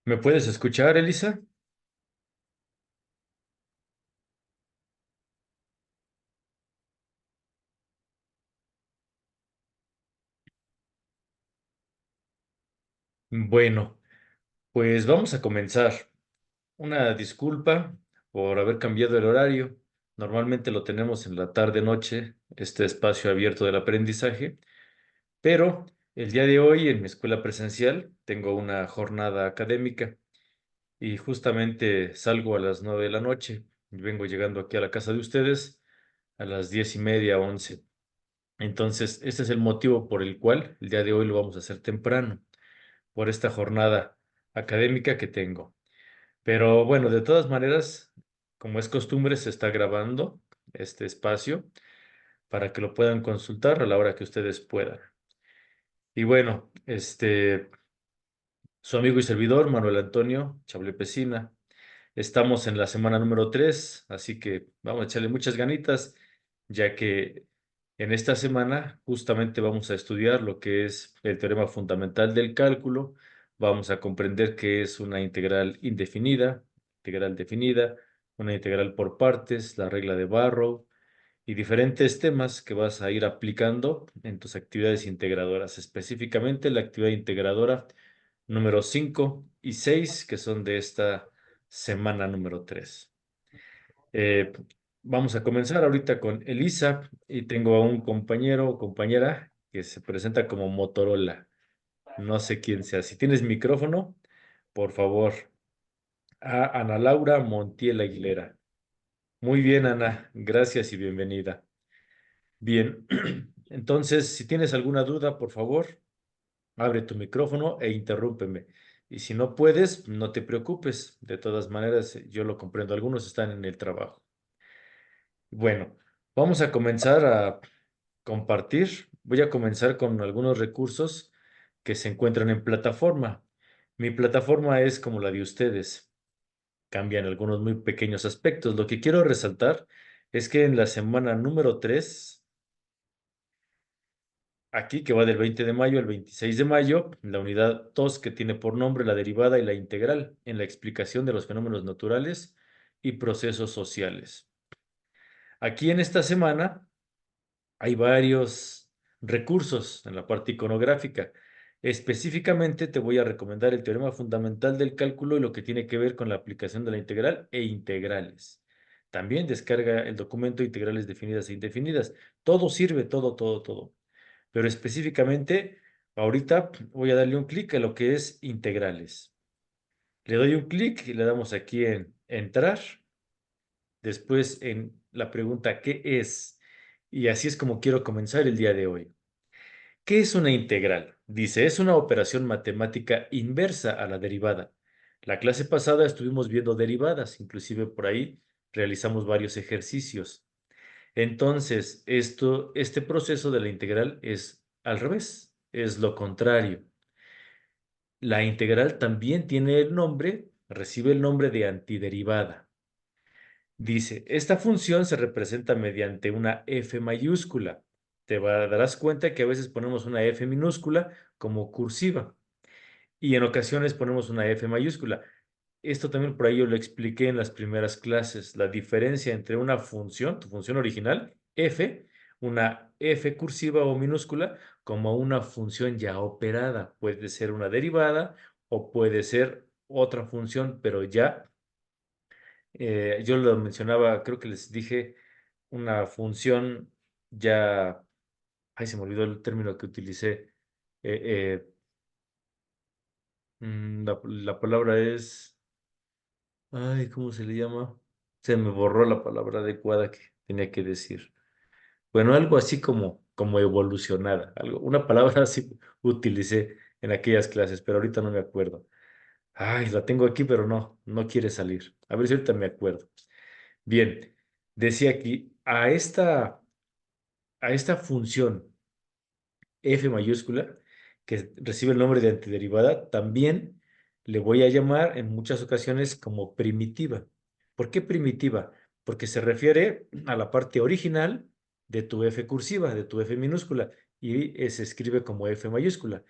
¿Me puedes escuchar, Elisa? Bueno, pues vamos a comenzar. Una disculpa por haber cambiado el horario. Normalmente lo tenemos en la tarde-noche, este espacio abierto del aprendizaje, pero el día de hoy en mi escuela presencial tengo una jornada académica y justamente salgo a las 9 de la noche y vengo llegando aquí a la casa de ustedes a las 10:30, 11. Entonces, este es el motivo por el cual el día de hoy lo vamos a hacer temprano, por esta jornada académica que tengo. Pero bueno, de todas maneras, como es costumbre, se está grabando este espacio para que lo puedan consultar a la hora que ustedes puedan. Y bueno, su amigo y servidor, Manuel Antonio Chable Pesina. Estamos en la semana número 3, así que vamos a echarle muchas ganitas, ya que en esta semana justamente vamos a estudiar lo que es el teorema fundamental del cálculo, vamos a comprender qué es una integral indefinida, integral definida, una integral por partes, la regla de Barrow y diferentes temas que vas a ir aplicando en tus actividades integradoras, específicamente la actividad integradora número 5 y 6 que son de esta semana número 3. Eh, Vamos a comenzar ahorita con Elisa y tengo a un compañero o compañera que se presenta como Motorola. No sé quién sea. Si tienes micrófono, por favor, a Ana Laura Montiel Aguilera. Muy bien, Ana. Gracias y bienvenida. Bien, entonces, si tienes alguna duda, por favor, abre tu micrófono e interrúmpeme. Y si no puedes, no te preocupes. De todas maneras, yo lo comprendo. Algunos están en el trabajo. Bueno, vamos a comenzar a compartir. Voy a comenzar con algunos recursos que se encuentran en plataforma. Mi plataforma es como la de ustedes. Cambian algunos muy pequeños aspectos. Lo que quiero resaltar es que en la semana número 3 aquí que va del 20 de mayo al 26 de mayo, la unidad 2 que tiene por nombre la derivada y la integral en la explicación de los fenómenos naturales y procesos sociales. Aquí en esta semana hay varios recursos en la parte iconográfica. Específicamente te voy a recomendar el teorema fundamental del cálculo y lo que tiene que ver con la aplicación de la integral e integrales. También descarga el documento integrales definidas e indefinidas. Todo sirve, todo, todo, todo. Pero específicamente, ahorita voy a darle un clic a lo que es integrales. Le doy un clic y le damos aquí en entrar, después en la pregunta ¿qué es? Y así es como quiero comenzar el día de hoy. ¿Qué es una integral? Dice, es una operación matemática inversa a la derivada. La clase pasada estuvimos viendo derivadas, inclusive por ahí realizamos varios ejercicios. Entonces, este proceso de la integral es al revés, es lo contrario. La integral también tiene el nombre, recibe el nombre de antiderivada. Dice, esta función se representa mediante una f mayúscula. Darás cuenta que a veces ponemos una f minúscula como cursiva y en ocasiones ponemos una f mayúscula. Esto también por ahí yo lo expliqué en las primeras clases, la diferencia entre una función, tu función original, f, una f cursiva o minúscula, como una función ya operada. Puede ser una derivada o puede ser otra función, pero ya, yo lo mencionaba, creo que les dije, una función ya, ay, se me olvidó el término que utilicé. Eh, la palabra es... Ay, ¿cómo se le llama? Se me borró la palabra adecuada que tenía que decir. Bueno, algo así como evolucionada, una palabra así utilicé en aquellas clases, pero ahorita no me acuerdo. Ay, la tengo aquí, pero no quiere salir. A ver si ahorita me acuerdo. Bien, decía aquí, a esta función f mayúscula, que recibe el nombre de antiderivada, también le voy a llamar en muchas ocasiones como primitiva. ¿Por qué primitiva? Porque se refiere a la parte original de tu f cursiva, de tu f minúscula, y se escribe como f mayúscula.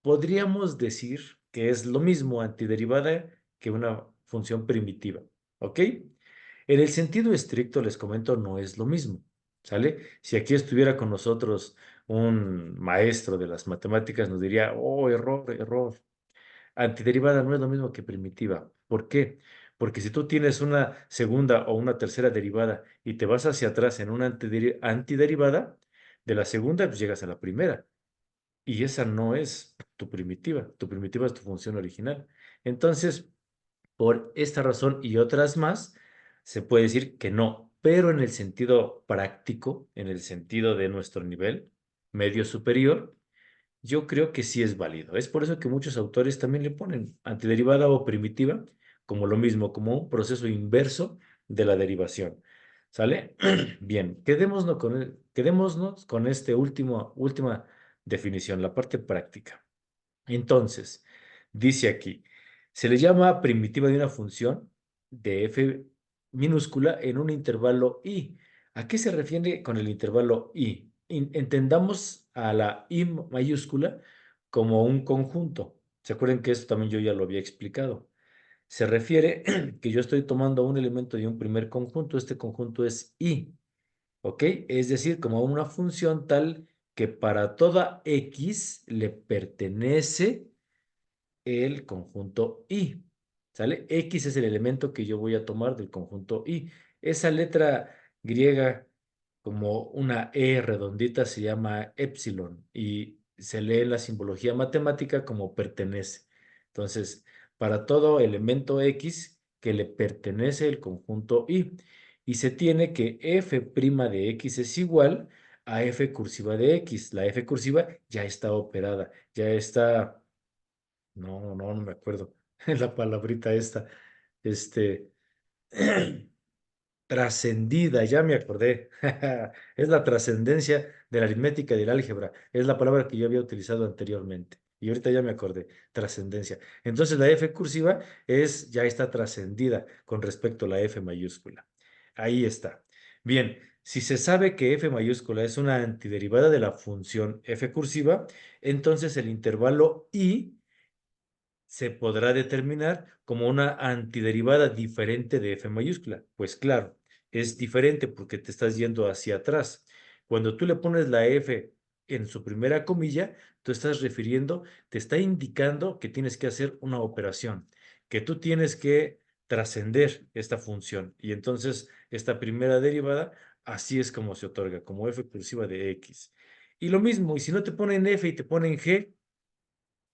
Podríamos decir que es lo mismo antiderivada que una función primitiva, ¿ok? En el sentido estricto, les comento, no es lo mismo, ¿sale? Si aquí estuviera con nosotros un maestro de las matemáticas, nos diría, oh, error, error. Antiderivada no es lo mismo que primitiva. ¿Por qué? Porque si tú tienes una segunda o una tercera derivada y te vas hacia atrás en una antiderivada, de la segunda pues llegas a la primera. Y esa no es tu primitiva. Tu primitiva es tu función original. Entonces, por esta razón y otras más, se puede decir que no, pero en el sentido práctico, en el sentido de nuestro nivel medio superior, yo creo que sí es válido. Es por eso que muchos autores también le ponen antiderivada o primitiva como lo mismo, como un proceso inverso de la derivación. ¿Sale? Bien, quedémonos con este última definición, la parte práctica. Entonces, dice aquí, se le llama primitiva de una función de f minúscula en un intervalo i. ¿A qué se refiere con el intervalo i? Entendamos a la i mayúscula como un conjunto. ¿Se acuerdan que esto también yo ya lo había explicado? Se refiere que yo estoy tomando un elemento de un primer conjunto. Este conjunto es i, ¿ok? Es decir, como una función tal que para toda x le pertenece el conjunto I. ¿Sale? X es el elemento que yo voy a tomar del conjunto I. Esa letra griega como una E redondita se llama epsilon y se lee en la simbología matemática como pertenece. Entonces, para todo elemento X que le pertenece el conjunto I. Y se tiene que f' de X es igual a f cursiva de X. La f cursiva ya está operada, ya está. No me acuerdo. La palabrita esta. Este, trascendida, ya me acordé. Es la trascendencia de la aritmética y del álgebra. Es la palabra que yo había utilizado anteriormente. Y ahorita ya me acordé, trascendencia. Entonces la F cursiva ya está trascendida con respecto a la F mayúscula. Ahí está. Bien, si se sabe que F mayúscula es una antiderivada de la función F cursiva, entonces el intervalo I se podrá determinar como una antiderivada diferente de f mayúscula. Pues claro, es diferente porque te estás yendo hacia atrás. Cuando tú le pones la f en su primera comilla, tú estás refiriendo, te está indicando que tienes que hacer una operación, que tú tienes que trascender esta función. Y entonces esta primera derivada, así es como se otorga, como f cursiva de x. Y lo mismo, y si no te ponen f y te ponen g,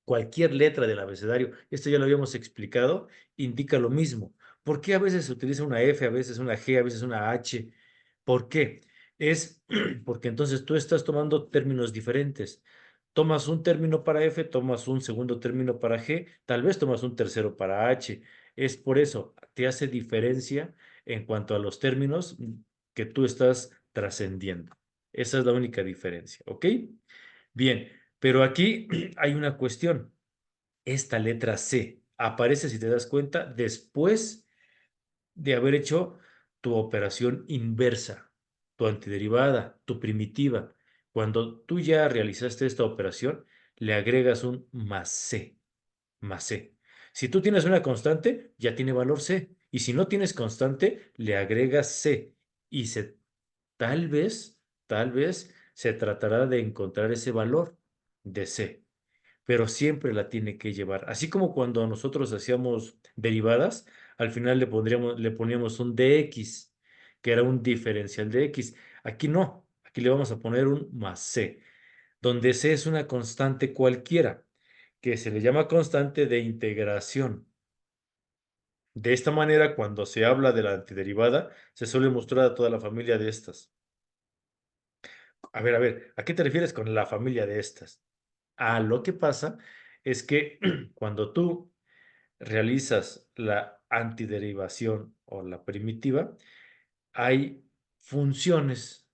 cualquier letra del abecedario, esto ya lo habíamos explicado, indica lo mismo. ¿Por qué a veces se utiliza una F, a veces una G, a veces una H? ¿Por qué? Es porque entonces tú estás tomando términos diferentes. Tomas un término para F, tomas un segundo término para G, tal vez tomas un tercero para H. Es por eso, te hace diferencia en cuanto a los términos que tú estás trascendiendo. Esa es la única diferencia, ¿ok? Bien, pero aquí hay una cuestión. Esta letra C aparece, si te das cuenta, después de haber hecho tu operación inversa, tu antiderivada, tu primitiva. Cuando tú ya realizaste esta operación, le agregas un más C, más C. Si tú tienes una constante, ya tiene valor C. Y si no tienes constante, le agregas C. Y tal vez se tratará de encontrar ese valor de C, pero siempre la tiene que llevar. Así como cuando nosotros hacíamos derivadas, al final le poníamos un dx, que era un diferencial de x. Aquí no, aquí le vamos a poner un más c, donde c es una constante cualquiera, que se le llama constante de integración. De esta manera, cuando se habla de la antiderivada, se suele mostrar a toda la familia de estas. A ver, ¿a qué te refieres con la familia de estas? Lo que pasa es que cuando tú realizas la antiderivación o la primitiva, hay funciones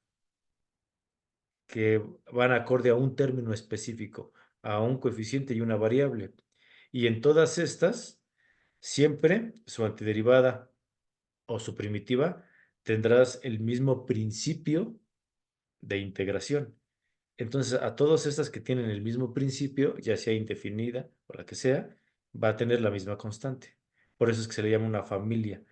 que van acorde a un término específico, a un coeficiente y una variable. Y en todas estas, siempre su antiderivada o su primitiva tendrás el mismo principio de integración. Entonces, a todas estas que tienen el mismo principio, ya sea indefinida o la que sea, va a tener la misma constante. Por eso es que se le llama una familia,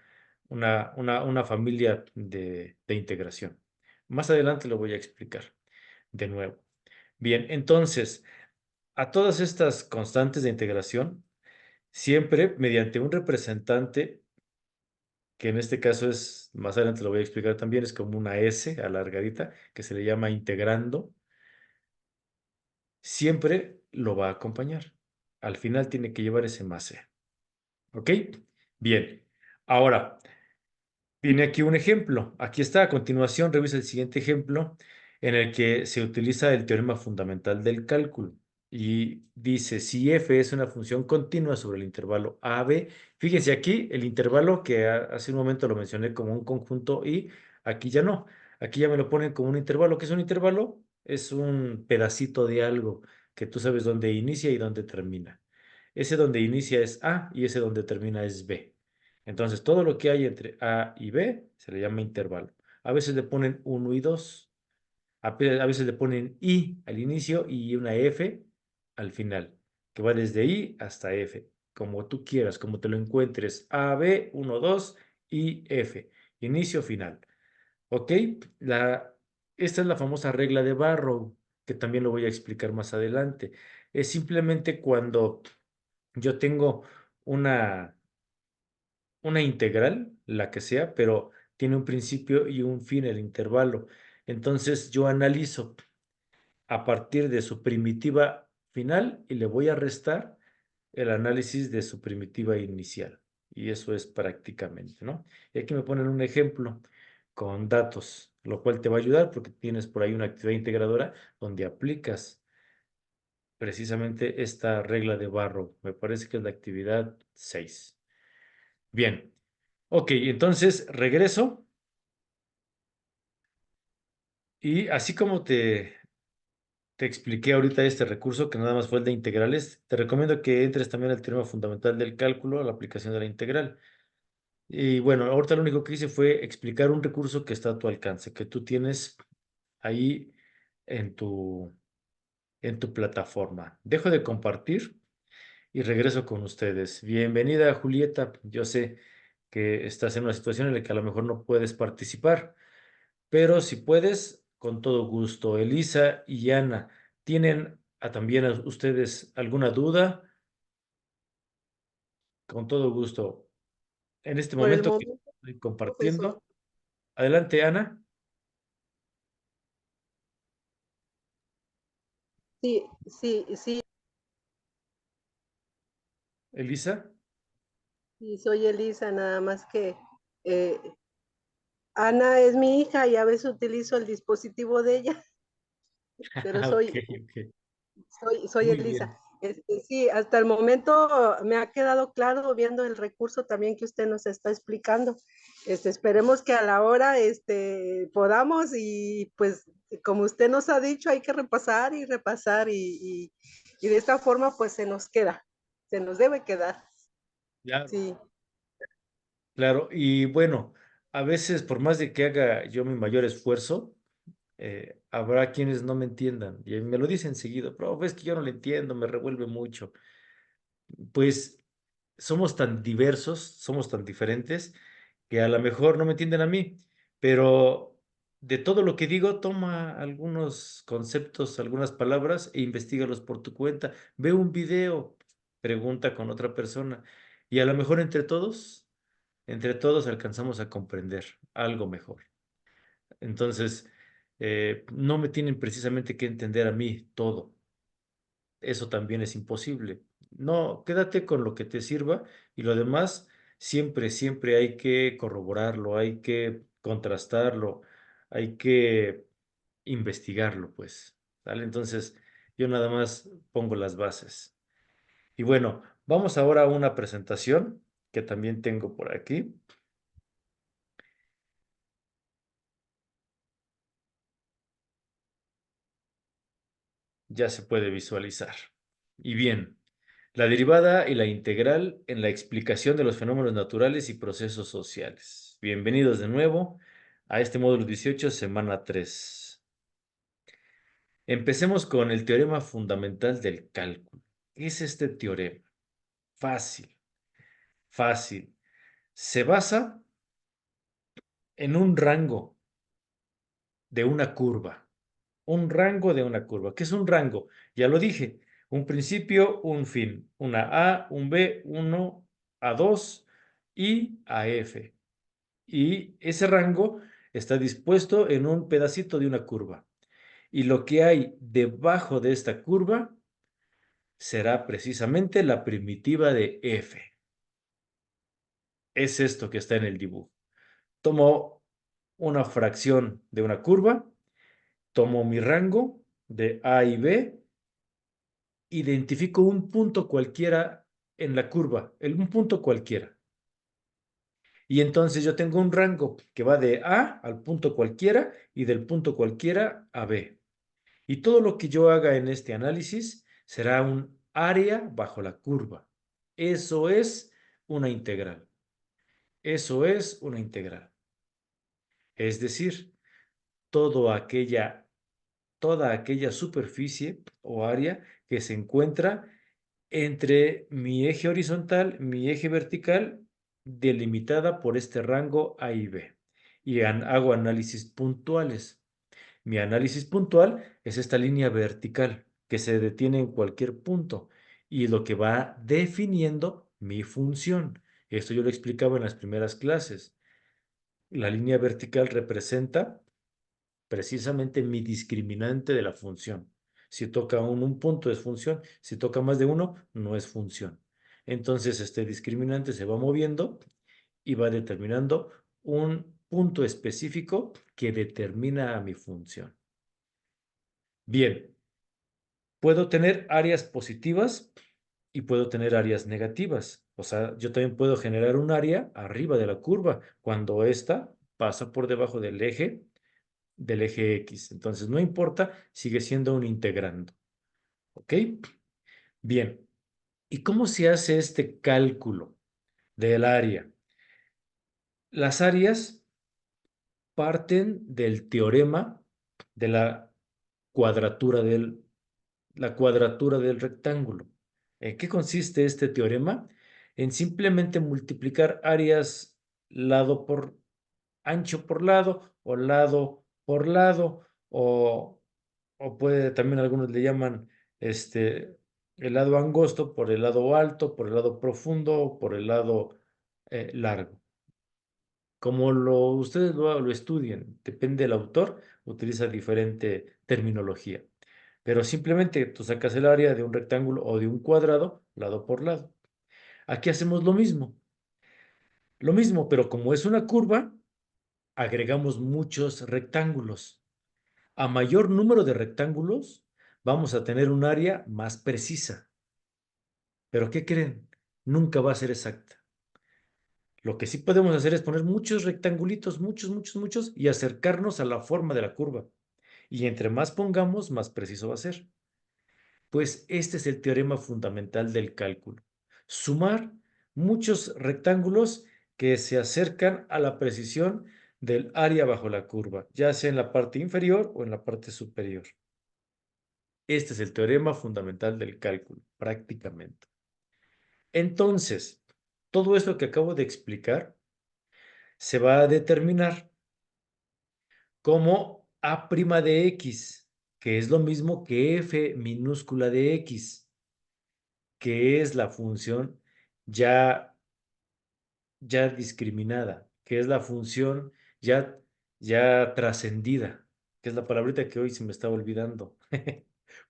una familia de integración. Más adelante lo voy a explicar de nuevo. Bien, entonces, a todas estas constantes de integración, siempre mediante un representante, que en este caso es, más adelante lo voy a explicar también, es como una S alargadita, que se le llama integrando, siempre lo va a acompañar. Al final tiene que llevar ese más C. ¿Ok? Bien. Ahora, viene aquí un ejemplo. Aquí está, a continuación, revisa el siguiente ejemplo en el que se utiliza el teorema fundamental del cálculo. Y dice, si f es una función continua sobre el intervalo AB, fíjense aquí, el intervalo que hace un momento lo mencioné como un conjunto y aquí ya no. Aquí ya me lo ponen como un intervalo. ¿Qué es un intervalo? Es un pedacito de algo que tú sabes dónde inicia y dónde termina. Ese donde inicia es A y ese donde termina es B. Entonces, todo lo que hay entre A y B se le llama intervalo. A veces le ponen uno y 2, a veces le ponen I al inicio y una F al final, que va desde I hasta F, como tú quieras, como te lo encuentres. A, B, uno, 2 y F. Inicio, final. ¿Ok? Esta es la famosa regla de Barrow, que también lo voy a explicar más adelante. Es simplemente cuando yo tengo una una integral, la que sea, pero tiene un principio y un fin, el intervalo. Entonces yo analizo a partir de su primitiva final y le voy a restar el análisis de su primitiva inicial. Y eso es prácticamente, ¿no? Y aquí me ponen un ejemplo con datos, lo cual te va a ayudar porque tienes por ahí una actividad integradora donde aplicas precisamente esta regla de Barrow. Me parece que es la actividad 6. Bien. Ok, entonces regreso y así como te expliqué ahorita este recurso, que nada más fue el de integrales, te recomiendo que entres también al teorema fundamental del cálculo, a la aplicación de la integral. Y bueno, ahorita lo único que hice fue explicar un recurso que está a tu alcance, que tú tienes ahí en en tu plataforma. Dejo de compartir y regreso con ustedes. Bienvenida, Julieta. Yo sé que estás en una situación en la que a lo mejor no puedes participar. Pero si puedes, con todo gusto. Elisa y Ana, ¿tienen también ustedes alguna duda? Con todo gusto. En este Por el momento que momento, estoy profesor. compartiendo. Adelante, Ana. Sí, sí, sí, Elisa. sí, soy Elisa, nada más que eh, Ana es mi hija y a veces utilizo el dispositivo de ella, pero Ok, soy, ok. soy Muy Elisa. bien. Sí, hasta el momento me ha quedado claro viendo el recurso también que usted nos está explicando. Esperemos que a la hora podamos y pues como usted nos ha dicho, hay que repasar y repasar y de esta forma pues se nos queda, se nos debe quedar. Claro, Sí, claro. Y bueno, a veces, por más de que haga yo mi mayor esfuerzo, habrá quienes no me entiendan. Y me lo dicen seguido, pero es que yo no le entiendo, me revuelve mucho. Pues somos tan diversos, somos tan diferentes, que a lo mejor no me entienden a mí, pero de todo lo que digo, toma algunos conceptos, algunas palabras e investígalos por tu cuenta. Ve un video, pregunta con otra persona y a lo mejor entre todos alcanzamos a comprender algo mejor. Entonces, no me tienen precisamente que entender a mí todo. Eso también es imposible. No, quédate con lo que te sirva y lo demás siempre hay que corroborarlo, hay que contrastarlo, hay que investigarlo, pues. ¿Sale? Entonces, yo nada más pongo las bases. Y bueno, vamos ahora a una presentación que también tengo por aquí. Ya se puede visualizar. Y bien. La derivada y la integral en la explicación de los fenómenos naturales y procesos sociales. Bienvenidos de nuevo a este módulo 18, semana 3. Empecemos con el teorema fundamental del cálculo. ¿Qué es este teorema? Fácil, fácil. Se basa en un rango de una curva. Un rango de una curva. ¿Qué es un rango? Ya lo dije. Un principio, un fin. Una A, un B, uno a 2 y a F. Y ese rango está dispuesto en un pedacito de una curva. Y lo que hay debajo de esta curva será precisamente la primitiva de F. Es esto que está en el dibujo. Tomo una fracción de una curva, tomo mi rango de A y B, identifico un punto cualquiera en la curva, un punto cualquiera. Y entonces yo tengo un rango que va de A al punto cualquiera y del punto cualquiera a B. Y todo lo que yo haga en este análisis será un área bajo la curva. Eso es una integral. Eso es una integral. Es decir, toda aquella superficie o área que se encuentra entre mi eje horizontal, mi eje vertical, delimitada por este rango A y B. Y hago análisis puntuales. Mi análisis puntual es esta línea vertical que se detiene en cualquier punto y lo que va definiendo mi función. Esto yo lo explicaba en las primeras clases. La línea vertical representa precisamente mi discriminante de la función. Si toca un punto es función, si toca más de uno no es función. Entonces este discriminante se va moviendo y va determinando un punto específico que determina a mi función. Bien, puedo tener áreas positivas y puedo tener áreas negativas. O sea, yo también puedo generar un área arriba de la curva cuando ésta pasa por debajo del eje X. Entonces, no importa, sigue siendo un integrando. ¿Ok? Bien. ¿Y cómo se hace este cálculo del área? Las áreas parten del teorema de cuadratura la cuadratura del rectángulo. ¿En qué consiste este teorema? En simplemente multiplicar áreas lado por ancho por lado o lado por lado o puede también algunos le llaman el lado angosto por el lado alto, por el lado profundo, por el lado largo. Como ustedes lo estudien, depende del autor, utiliza diferente terminología. Pero simplemente tú sacas el área de un rectángulo o de un cuadrado, lado por lado. Aquí hacemos lo mismo. Lo mismo, pero como es una curva, agregamos muchos rectángulos. A mayor número de rectángulos, vamos a tener un área más precisa. Pero ¿qué creen? Nunca va a ser exacta. Lo que sí podemos hacer es poner muchos rectangulitos, muchos, muchos, muchos, y acercarnos a la forma de la curva. Y entre más pongamos, más preciso va a ser. Pues este es el teorema fundamental del cálculo. Sumar muchos rectángulos que se acercan a la precisión del área bajo la curva, ya sea en la parte inferior o en la parte superior. Este es el teorema fundamental del cálculo, prácticamente. Entonces, todo esto que acabo de explicar se va a determinar como A' de X, que es lo mismo que F minúscula de X, que es la función ya, ya discriminada, que es la función ya, ya trascendida, que es la palabrita que hoy se me estaba olvidando.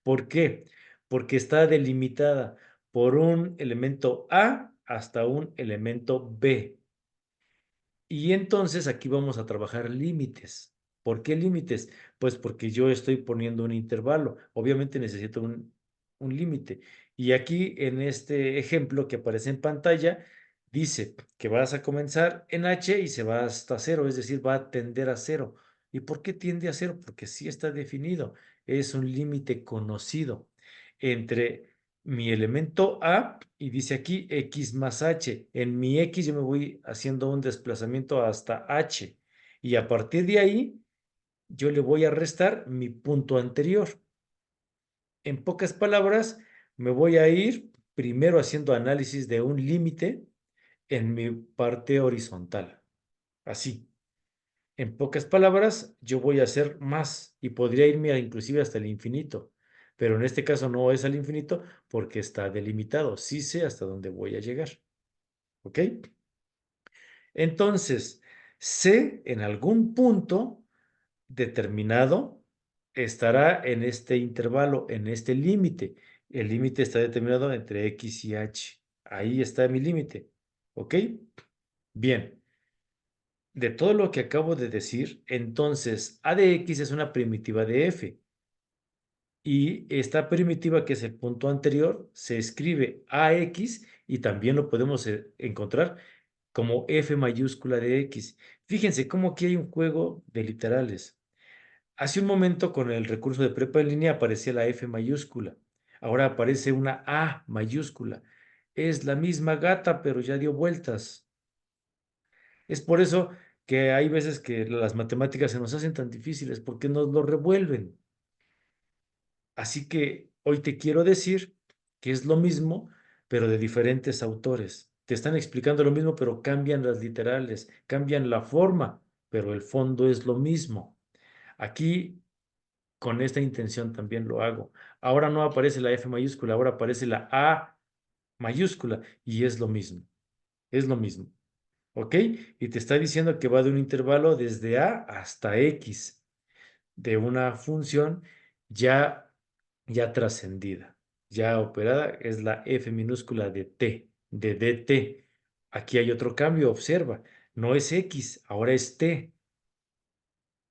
¿Por qué? Porque está delimitada por un elemento A hasta un elemento B. Y entonces aquí vamos a trabajar límites. ¿Por qué límites? Pues porque yo estoy poniendo un intervalo. Obviamente necesito un límite. Y aquí en este ejemplo que aparece en pantalla, dice que vas a comenzar en H y se va hasta cero, es decir, va a tender a cero. ¿Y por qué tiende a cero? Porque sí está definido. Es un límite conocido entre mi elemento A y dice aquí X más H. En mi X yo me voy haciendo un desplazamiento hasta H y a partir de ahí yo le voy a restar mi punto anterior. En pocas palabras, me voy a ir primero haciendo análisis de un límite en mi parte horizontal. Así. En pocas palabras, yo voy a hacer más y podría irme inclusive hasta el infinito, pero en este caso no es al infinito porque está delimitado. Sí sé hasta dónde voy a llegar. ¿Ok? Entonces, C en algún punto determinado estará en este intervalo, en este límite. El límite está determinado entre X y H. Ahí está mi límite. ¿Ok? Bien. De todo lo que acabo de decir, entonces A de X es una primitiva de F. Y esta primitiva, que es el punto anterior, se escribe AX y también lo podemos encontrar como F mayúscula de X. Fíjense cómo aquí hay un juego de literales. Hace un momento con el recurso de prepa en línea aparecía la F mayúscula. Ahora aparece una A mayúscula. Es la misma gata, pero ya dio vueltas. Es por eso que hay veces que las matemáticas se nos hacen tan difíciles porque nos lo revuelven. Así que hoy te quiero decir que es lo mismo, pero de diferentes autores. Te están explicando lo mismo, pero cambian las literales, cambian la forma, pero el fondo es lo mismo. Aquí, con esta intención también lo hago. Ahora no aparece la F mayúscula, ahora aparece la A mayúscula y es lo mismo. Es lo mismo. ¿Ok? Y te está diciendo que va de un intervalo desde A hasta X, de una función ya, ya trascendida, ya operada, es la F minúscula de T, de dt. Aquí hay otro cambio, observa, no es X, ahora es T.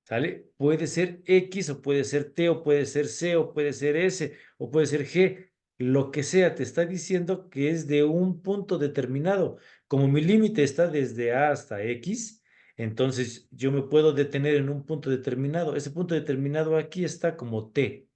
¿Sale? Puede ser X o puede ser T o puede ser C o puede ser S o puede ser G. Lo que sea, te está diciendo que es de un punto determinado. Como mi límite está desde A hasta X, entonces yo me puedo detener en un punto determinado. Ese punto determinado aquí está como T.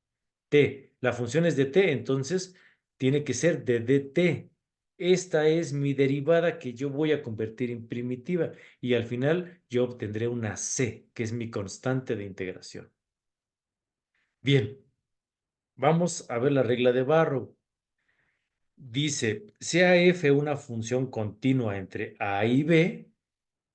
T. La función es de T, entonces tiene que ser de dt. Esta es mi derivada que yo voy a convertir en primitiva y al final yo obtendré una C, que es mi constante de integración. Bien, vamos a ver la regla de Barrow. Dice, sea f una función continua entre a y b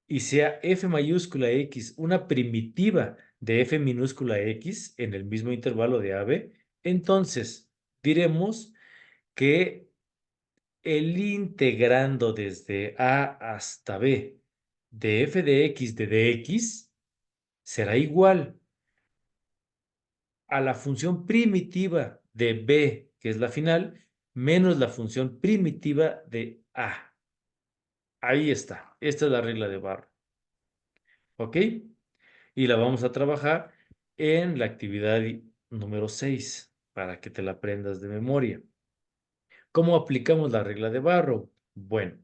y sea f mayúscula x una primitiva de f minúscula x en el mismo intervalo de a b, entonces diremos que el integrando desde a hasta b de f de x de dx será igual a la función primitiva de b, que es la final, menos la función primitiva de a. Ahí está. Esta es la regla de Barrow. ¿Ok? Y la vamos a trabajar en la actividad número 6 para que te la aprendas de memoria. ¿Cómo aplicamos la regla de Barrow? Bueno,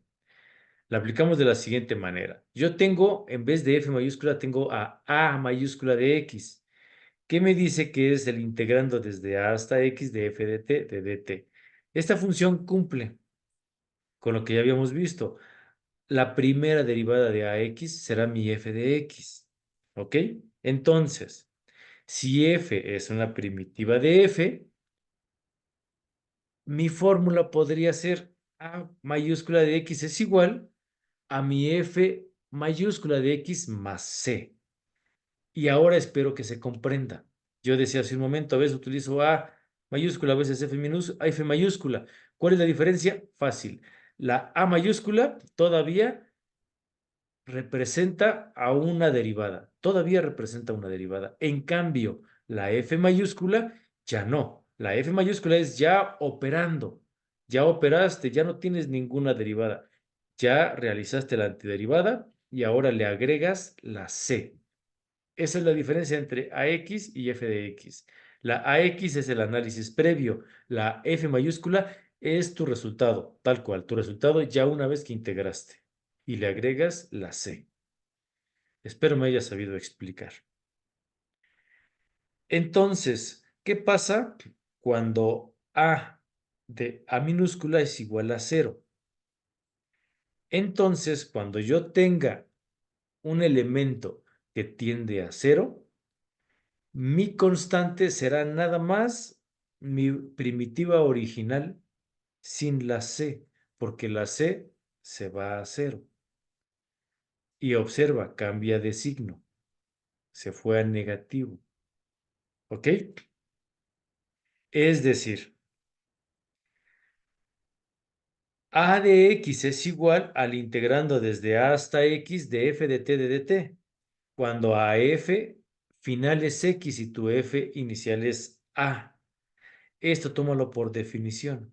la aplicamos de la siguiente manera. Yo tengo, en vez de f mayúscula, tengo a mayúscula de x. ¿Qué me dice que es el integrando desde a hasta x de f de t de dt? Esta función cumple con lo que ya habíamos visto. La primera derivada de ax será mi f de x. ¿Ok? Entonces, si f es una primitiva de f, mi fórmula podría ser a mayúscula de x es igual a mi f mayúscula de x más c. Y ahora espero que se comprenda. Yo decía hace un momento, a veces utilizo a mayúscula, a veces f mayúscula. ¿Cuál es la diferencia? Fácil. La a mayúscula todavía representa a una derivada. Todavía representa una derivada. En cambio, la F mayúscula ya no. La F mayúscula es ya operando. Ya operaste, ya no tienes ninguna derivada. Ya realizaste la antiderivada y ahora le agregas la C. Esa es la diferencia entre AX y F de X. La AX es el análisis previo. La F mayúscula es tu resultado, tal cual, tu resultado ya una vez que integraste. Y le agregas la C. Espero me haya sabido explicar. Entonces, ¿qué pasa cuando A de A minúscula es igual a 0? Entonces, cuando yo tenga un elemento que tiende a 0, mi constante será nada más mi primitiva original sin la c, porque la c se va a cero. Y observa, cambia de signo. Se fue a negativo. ¿Ok? Es decir, a de x es igual al integrando desde a hasta x de f de t de dt, cuando a f final es x y tu f inicial es a. Esto tómalo por definición.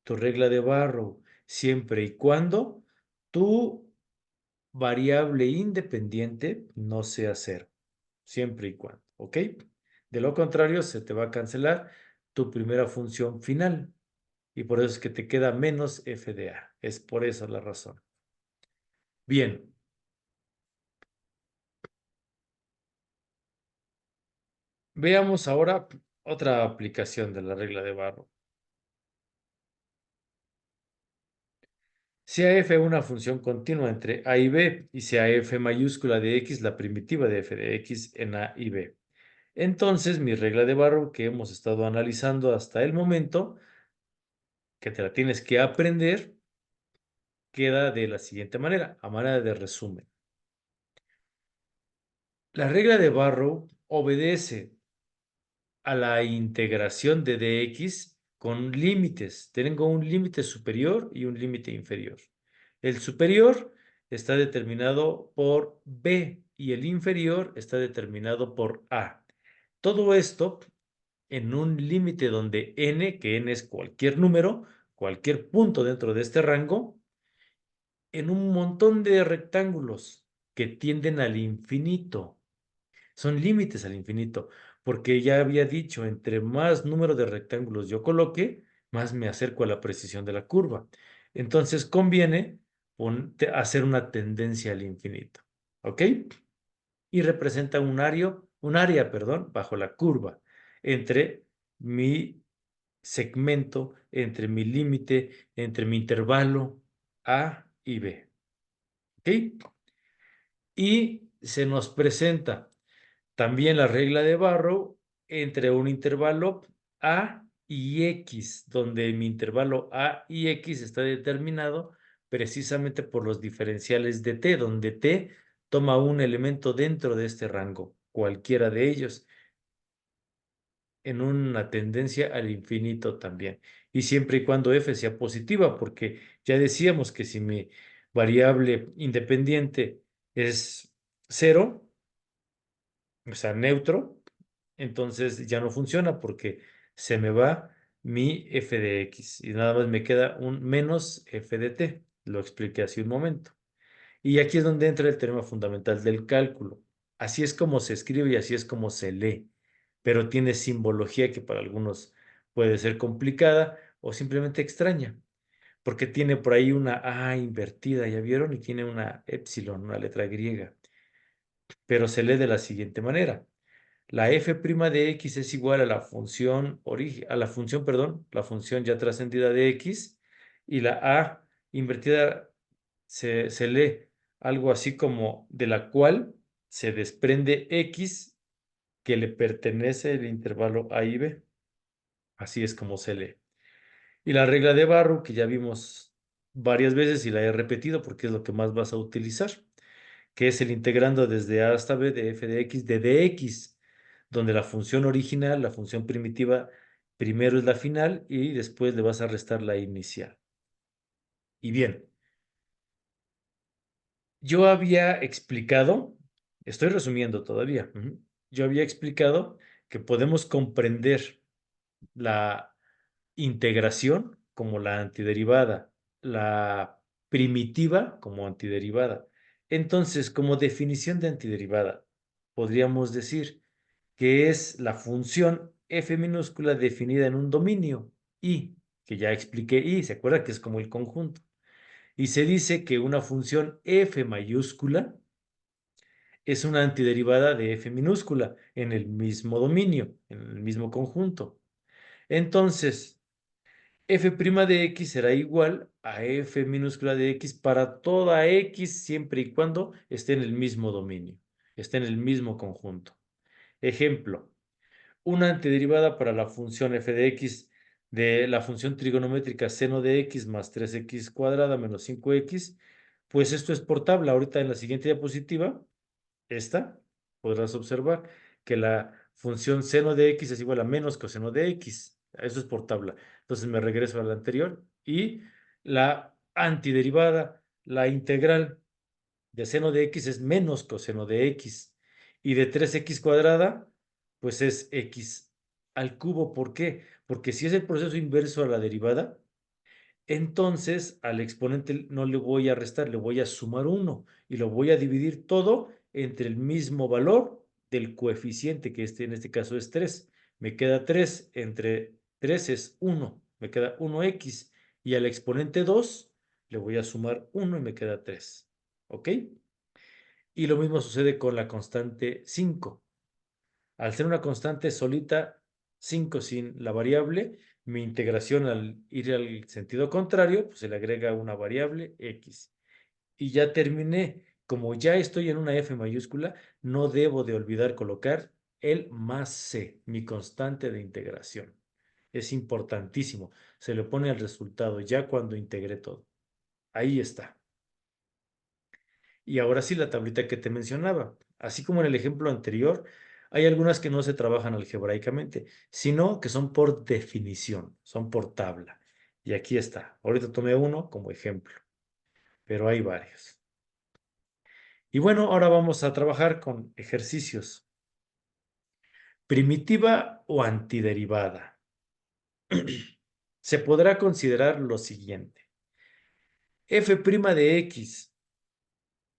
Tu regla de Barrow, siempre y cuando tu variable independiente no sea cero. Siempre y cuando, ¿ok? De lo contrario, se te va a cancelar tu primera función final. Y por eso es que te queda menos f de a. Es por eso la razón. Bien. Veamos ahora otra aplicación de la regla de Barrow. Si a f es una función continua entre a y b, y sea f mayúscula de x la primitiva de f de x en a y b. Entonces, mi regla de Barrow que hemos estado analizando hasta el momento, que te la tienes que aprender, queda de la siguiente manera, a manera de resumen. La regla de Barrow obedece a la integración de dx con límites. Tengo un límite superior y un límite inferior. El superior está determinado por b y el inferior está determinado por a. Todo esto en un límite donde n, que n es cualquier número, cualquier punto dentro de este rango, en un montón de rectángulos que tienden al infinito. Son límites al infinito, porque ya había dicho, entre más número de rectángulos yo coloque, más me acerco a la precisión de la curva. Entonces conviene hacer una tendencia al infinito. ¿Ok? Y representa un área, perdón, bajo la curva entre mi segmento, entre mi límite, entre mi intervalo A y B. ¿Ok? Y se nos presenta también la regla de Barrow entre un intervalo A y X, donde mi intervalo A y X está determinado precisamente por los diferenciales de T, donde T toma un elemento dentro de este rango, cualquiera de ellos, en una tendencia al infinito también. Y siempre y cuando f sea positiva, porque ya decíamos que si mi variable independiente es cero, o sea, neutro, entonces ya no funciona porque se me va mi f de x y nada más me queda un menos f de t. Lo expliqué hace un momento. Y aquí es donde entra el teorema fundamental del cálculo. Así es como se escribe y así es como se lee, pero tiene simbología que para algunos puede ser complicada o simplemente extraña, porque tiene por ahí una A invertida, ¿ya vieron? Y tiene una epsilon, una letra griega, pero se lee de la siguiente manera. La f' de x es igual a la función, perdón, la función ya trascendida de x, y la a invertida se lee algo así como de la cual se desprende x que le pertenece el intervalo a y b. Así es como se lee. Y la regla de Barrow, que ya vimos varias veces y la he repetido porque es lo que más vas a utilizar, que es el integrando desde a hasta b de f de x de dx, donde la función original, la función primitiva, primero es la final y después le vas a restar la inicial. Y bien, yo había explicado, estoy resumiendo todavía, yo había explicado que podemos comprender la integración como la antiderivada, la primitiva como antiderivada. Entonces, como definición de antiderivada, podríamos decir que es la función f minúscula definida en un dominio y, que ya expliqué y, ¿se acuerda que es como el conjunto? Y se dice que una función f mayúscula es una antiderivada de f minúscula en el mismo dominio, en el mismo conjunto. Entonces, f' de x será igual a f minúscula de x para toda x siempre y cuando esté en el mismo dominio, esté en el mismo conjunto. Ejemplo, una antiderivada para la función f de x de la función trigonométrica seno de x más 3x cuadrada menos 5x, pues esto es por tabla. Ahorita en la siguiente diapositiva, esta, podrás observar que la función seno de x es igual a menos coseno de x. Eso es por tabla. Entonces me regreso a la anterior y la antiderivada, la integral de seno de x es menos coseno de x. Y de 3x cuadrada, pues es x al cubo. ¿Por qué? Porque si es el proceso inverso a la derivada, entonces al exponente no le voy a restar, le voy a sumar 1 y lo voy a dividir todo entre el mismo valor del coeficiente, que en este caso es 3. Me queda 3, entre 3 es 1, me queda 1x y al exponente 2 le voy a sumar 1 y me queda 3. ¿Ok? Y lo mismo sucede con la constante 5. Al ser una constante solita, 5 sin la variable, mi integración al ir al sentido contrario, pues se le agrega una variable x. Y ya terminé. Como ya estoy en una f mayúscula, no debo de olvidar colocar el más c, mi constante de integración. Es importantísimo. Se le pone al resultado ya cuando integré todo. Ahí está. Y ahora sí, la tablita que te mencionaba. Así como en el ejemplo anterior, hay algunas que no se trabajan algebraicamente, sino que son por definición, son por tabla. Y aquí está. Ahorita tomé uno como ejemplo, pero hay varios. Y bueno, ahora vamos a trabajar con ejercicios. Primitiva o antiderivada. Se podrá considerar lo siguiente. F' de x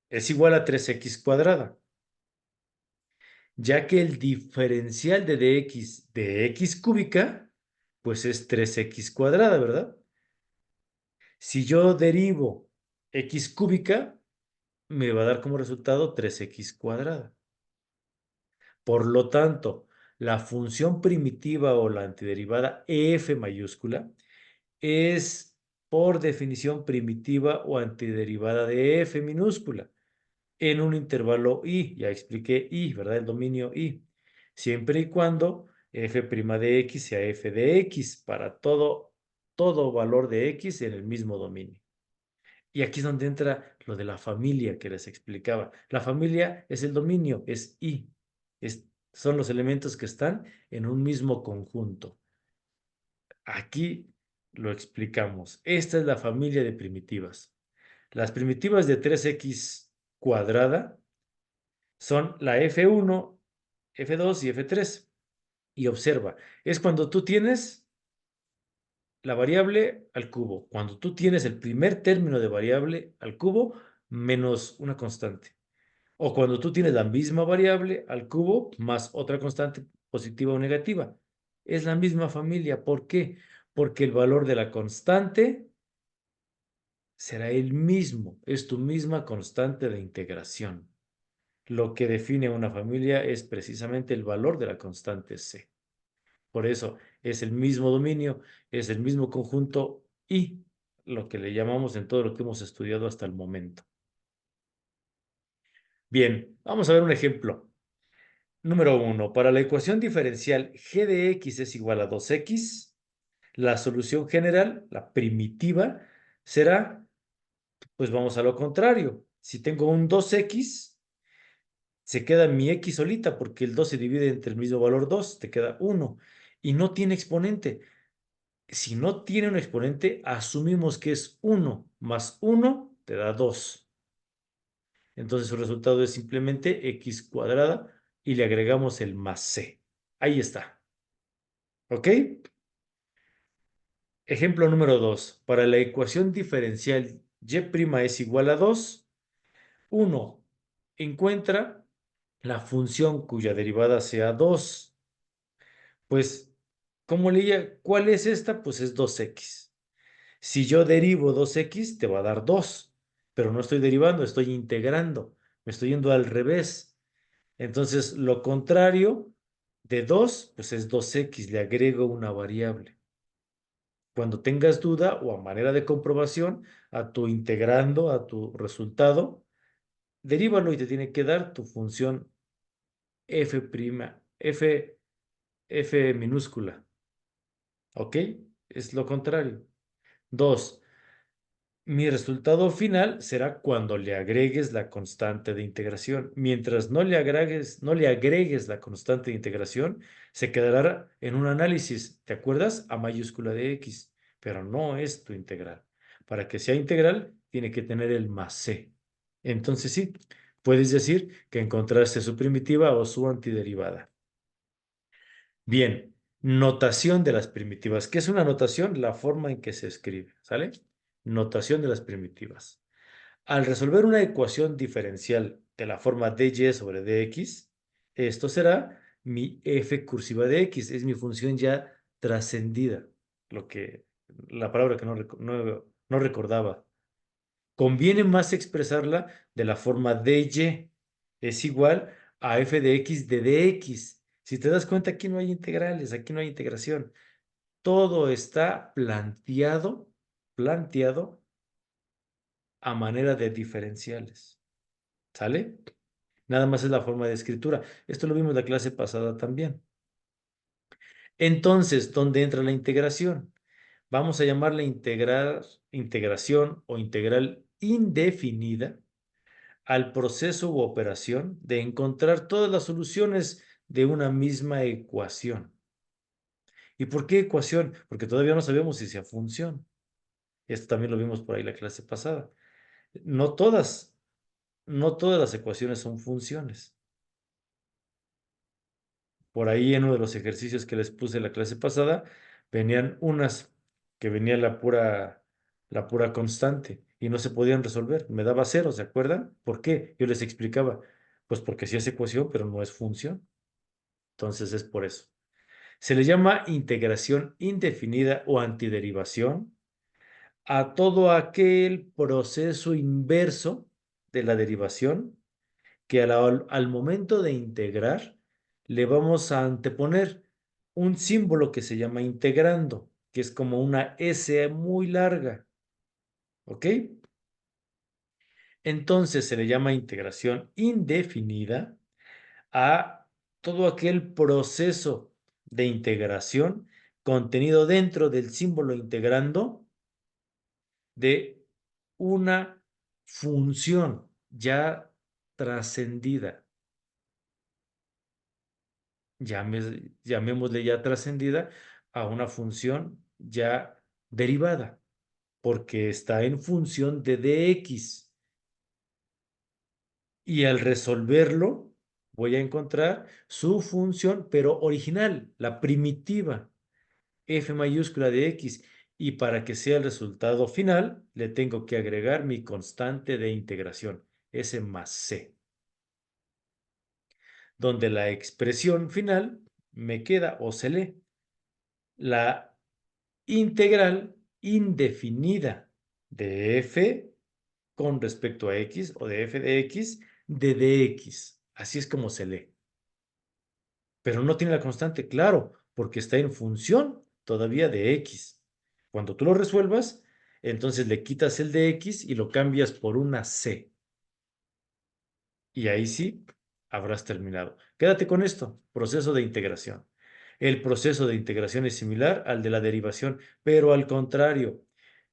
es igual a 3x cuadrada, ya que el diferencial de dx de x cúbica, pues es 3x cuadrada, ¿verdad? Si yo derivo x cúbica, me va a dar como resultado 3x cuadrada. Por lo tanto, la función primitiva o la antiderivada f mayúscula es por definición primitiva o antiderivada de f minúscula en un intervalo i. Ya expliqué i, ¿verdad? El dominio i. Siempre y cuando f' de x sea f de x para todo valor de x en el mismo dominio. Y aquí es donde entra lo de la familia que les explicaba. La familia es el dominio, es i. Son los elementos que están en un mismo conjunto. Aquí lo explicamos. Esta es la familia de primitivas. Las primitivas de 3x cuadrada son la F1, F2 y F3. Y observa, es cuando tú tienes la variable al cubo, cuando tú tienes el primer término de variable al cubo menos una constante. O cuando tú tienes la misma variable al cubo más otra constante positiva o negativa. Es la misma familia. ¿Por qué? Porque el valor de la constante será el mismo. Es tu misma constante de integración. Lo que define una familia es precisamente el valor de la constante C. Por eso es el mismo dominio, es el mismo conjunto y lo que le llamamos en todo lo que hemos estudiado hasta el momento. Bien, vamos a ver un ejemplo. Número 1. Para la ecuación diferencial g de x es igual a 2x, la solución general, la primitiva, será, pues vamos a lo contrario. Si tengo un 2x, se queda mi x solita porque el 2 se divide entre el mismo valor 2, te queda 1 y no tiene exponente. Si no tiene un exponente, asumimos que es 1 más 1 te da 2. Entonces su resultado es simplemente x cuadrada y le agregamos el más c. Ahí está. ¿Ok? Ejemplo número 2. Para la ecuación diferencial y' es igual a 2, 1. Encuentra la función cuya derivada sea 2. Pues, ¿cómo leía? ¿Cuál es esta? Pues es 2x. Si yo derivo 2x, te va a dar 2, pero no estoy derivando, estoy integrando. Me estoy yendo al revés. Entonces, lo contrario de 2, pues es 2x, le agrego una variable. Cuando tengas duda o a manera de comprobación, a tu integrando, a tu resultado, derívalo y te tiene que dar tu función f', f minúscula. ¿Ok? es lo contrario. 2. Mi resultado final será cuando le agregues la constante de integración. Mientras no le agregues la constante de integración, se quedará en un análisis, ¿te acuerdas? A mayúscula de x, pero no es tu integral. Para que sea integral, tiene que tener el más c. Entonces sí, puedes decir que encontraste su primitiva o su antiderivada. Bien, notación de las primitivas. ¿Qué es una notación? La forma en que se escribe, ¿sale? Notación de las primitivas. Al resolver una ecuación diferencial de la forma dy sobre dx, esto será mi f cursiva de x, es mi función ya trascendida, la palabra que no recordaba. Conviene más expresarla de la forma dy, es igual a f de x de dx. Si te das cuenta, aquí no hay integrales, aquí no hay integración. Todo está planteado a manera de diferenciales. ¿Sale? Nada más es la forma de escritura. Esto lo vimos la clase pasada también. Entonces, ¿dónde entra la integración? Vamos a llamarla integración o integral indefinida al proceso u operación de encontrar todas las soluciones de una misma ecuación. ¿Y por qué ecuación? Porque todavía no sabemos si sea función. Esto también lo vimos por ahí la clase pasada. No todas, no todas las ecuaciones son funciones. Por ahí en uno de los ejercicios que les puse la clase pasada, venían unas que venía la pura constante y no se podían resolver. Me daba cero, ¿se acuerdan? ¿Por qué? Yo les explicaba, pues porque sí es ecuación, pero no es función. Entonces es por eso. Se le llama integración indefinida o antiderivación a todo aquel proceso inverso de la derivación que al momento de integrar le vamos a anteponer un símbolo que se llama integrando, que es como una S muy larga. ¿Ok? Entonces se le llama integración indefinida a todo aquel proceso de integración contenido dentro del símbolo integrando de una función ya trascendida. Llamémosle ya trascendida a una función ya derivada, porque está en función de dx. Y al resolverlo, voy a encontrar su función, pero original, la primitiva, f mayúscula de x. Y para que sea el resultado final, le tengo que agregar mi constante de integración, s más c, donde la expresión final me queda o se lee la integral indefinida de f con respecto a x o de f de x de dx. Así es como se lee. Pero no tiene la constante, claro, porque está en función todavía de x. Cuando tú lo resuelvas, entonces le quitas el de x y lo cambias por una c. Y ahí sí habrás terminado. Quédate con esto, proceso de integración. El proceso de integración es similar al de la derivación, pero al contrario.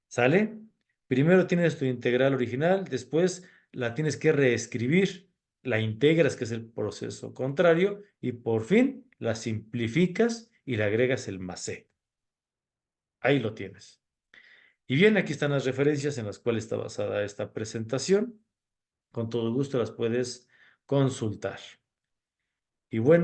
¿Sale? Primero tienes tu integral original, después la tienes que reescribir, la integras, que es el proceso contrario, y por fin la simplificas y le agregas el más c. Ahí lo tienes. Y bien, aquí están las referencias en las cuales está basada esta presentación. Con todo gusto las puedes consultar. Y bueno.